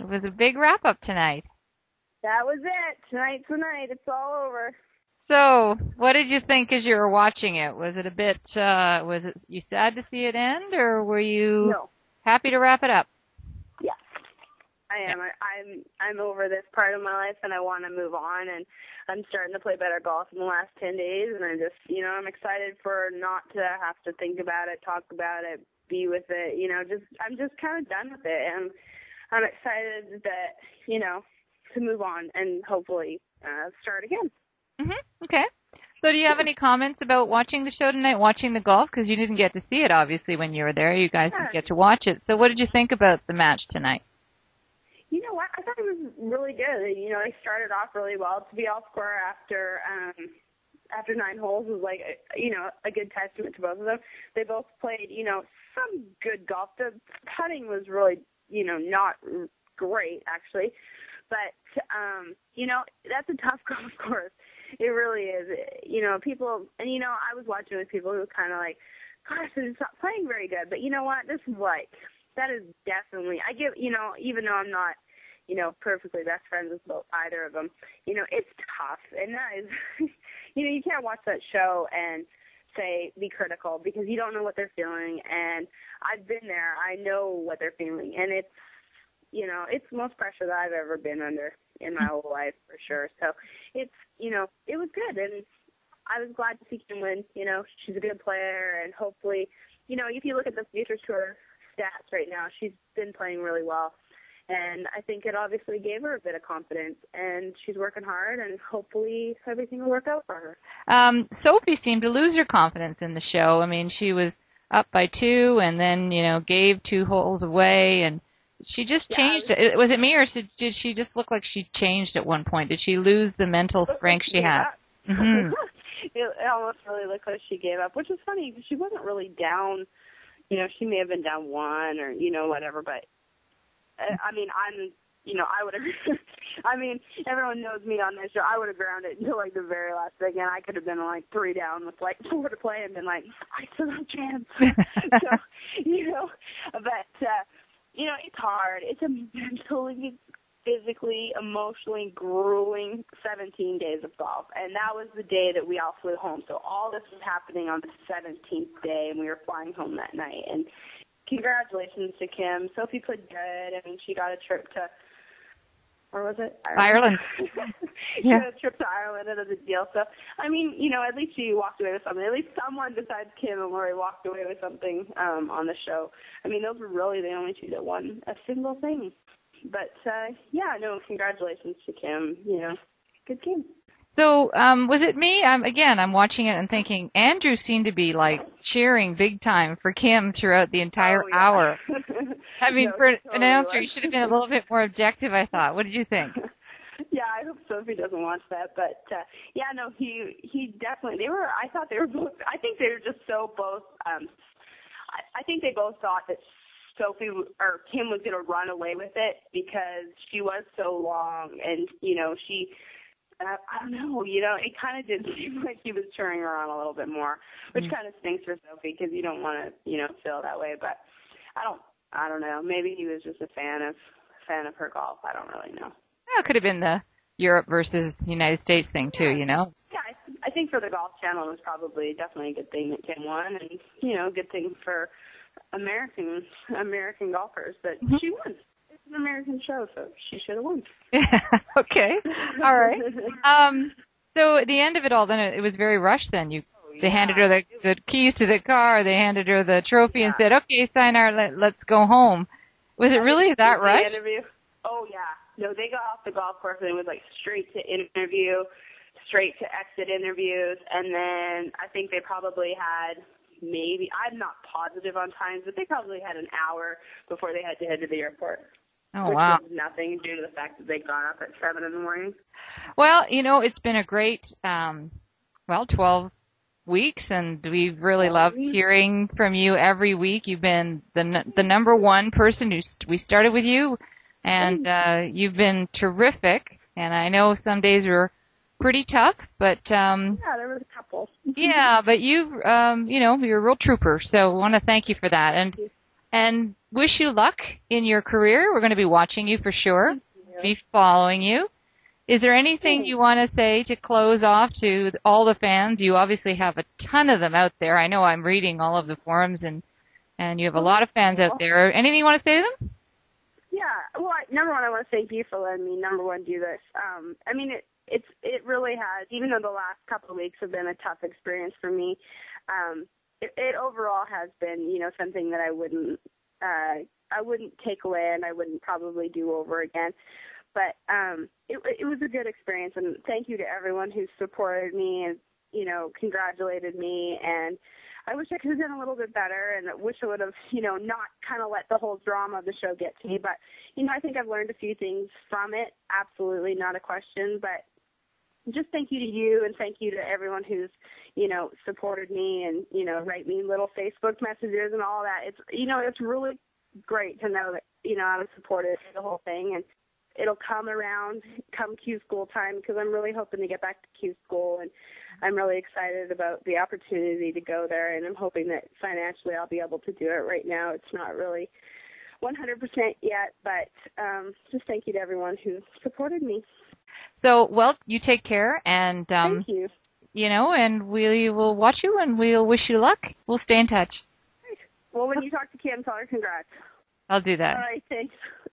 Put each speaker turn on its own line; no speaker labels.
It was a big wrap-up tonight.
That was it. Tonight's the night. It's all over.
So, what did you think as you were watching it? Was it a bit, was it you sad to see it end, or were you happy to wrap it up?
Yes, I am. I'm over this part of my life, and I want to move on, and I'm starting to play better golf in the last 10 days, and I'm just, I'm excited for not to have to think about it, talk about it, be with it, I'm just kind of done with it, and I'm excited that, to move on and hopefully start again.
Okay. So do you have any comments about watching the show tonight, watching the golf? Because you didn't get to see it, obviously, when you were there. You guys didn't get to watch it. So what did you think about the match tonight?
You know what? I thought it was really good. They started off really well. To be all square after 9 holes was like, a good testament to both of them. They both played, some good golf. The putting was really, not great, actually. But, that's a tough golf course. It really is. People, and I was watching with people who were kind of like, gosh, they're not playing very good. But you know what? This is that is definitely, I give, even though I'm not, perfectly best friends with either of them, it's tough. And that is, you can't watch that show and be critical because you don't know what they're feeling. And I've been there. I know what they're feeling. And it's, it's the most pressure that I've ever been under in my whole life, for sure. So it's, it was good. And I was glad to see Kim win. She's a good player. And hopefully, if you look at the Futures Tour stats right now, she's been playing really well. And I think it obviously gave her a bit of confidence. And she's working hard, and hopefully everything will work out for her.
Sophie seemed to lose her confidence in the show. I mean, she was up by 2 and then, gave 2 holes away, and she just changed. Was it me, or did she just look like she changed at one point? Did she lose the mental strength she had?
Mm-hmm. It almost really looked like she gave up, which is funny because she wasn't really down. She may have been down 1 or, whatever, but I mean, I would have, everyone knows me on this show. I would have grounded until the very last thing, and I could have been 3 down with 4 to play and been I still have a chance. So, but, it's hard. It's a mentally, physically, emotionally grueling 17 days of golf. And that was the day that we all flew home. So all this was happening on the 17th day, and we were flying home that night. And congratulations to Kim. Sophie played good. I mean, she got a trip to, where was it?
Ireland.
She got a trip to Ireland and a deal. So, I mean, at least she walked away with something. At least someone besides Kim and Lori walked away with something on the show. I mean, those were really the only 2 that won a single thing. But, congratulations to Kim. Good game.
So, was it me? I'm watching it and thinking Andrew seemed to be cheering big time for Kim throughout the entire hour. I mean, for an announcer, you should have been a little bit more objective, I thought. What did you think?
Yeah, I hope Sophie doesn't watch that. But, he definitely, I thought they were both, I think they were just so both, I think they both thought that Sophie or Kim was going to run away with it because she was so long and, she, I don't know, it kind of did seem like he was cheering her on a little bit more, which kind of stinks for Sophie because you don't want to, feel that way. But I don't know. Maybe he was just a fan of her golf. I don't really know.
Well, it could have been the Europe versus United States thing too,
Yeah, I think for the Golf Channel it was probably definitely a good thing that Kim won, and a good thing for American golfers. But she won. It's an American show, so she should have won.
Okay, all right. So at the end of it all, then it was very rushed. Then they handed her the keys to the car, they handed her the trophy, and said, "Okay, Steinar, let's go home." Was it really that rushed?
Interview? Oh yeah. No, they got off the golf course and it was straight to interview, straight to exit interviews, and then I think they probably had I'm not positive on times, but they probably had an hour before they had to head to the airport.
Oh, wow.
Which was nothing due to the fact that they got up at 7 in the morning.
Well, it's been a great, 12 weeks, and we've really loved hearing from you every week. You've been the number one person we started with you, and you've been terrific. And I know some days were pretty tough, but
there was a couple.
Yeah, but you're a real trooper. So I want to thank you for that. And and wish you luck in your career. We're going to be watching you for sure, be following you. Is there anything you want to say to close off to all the fans? You obviously have a ton of them out there. I know I'm reading all of the forums, and you have a lot of fans out there. Anything you want to say to them?
Yeah. Well, number one, I want to thank you for letting me, number one, do this. I mean, it really has, even though the last couple of weeks have been a tough experience for me, it overall has been, you know, something that I wouldn't take away and I wouldn't probably do over again. But it was a good experience, and thank you to everyone who supported me and, you know, congratulated me. And I wish I could have done a little bit better, and I wish I would have, you know, not kind of let the whole drama of the show get to me. But, you know, I think I've learned a few things from it. Absolutely not a question. But just thank you to you, and thank you to everyone who's, you know, supported me and, you know, write me little Facebook messages and all that. It's, you know, it's really great to know that, you know, I was supported through the whole thing. And it'll come around come Q school time, because I'm really hoping to get back to Q school, and I'm really excited about the opportunity to go there, and I'm hoping that financially I'll be able to do it. Right now it's not really 100% yet, but just thank you to everyone who supported me.
So, well, you take care, and
thank you.
You know, and we will watch you, and we'll wish you luck. We'll stay in touch.
Well, when you talk to Kim, tell her congrats.
I'll do that.
All right, thanks.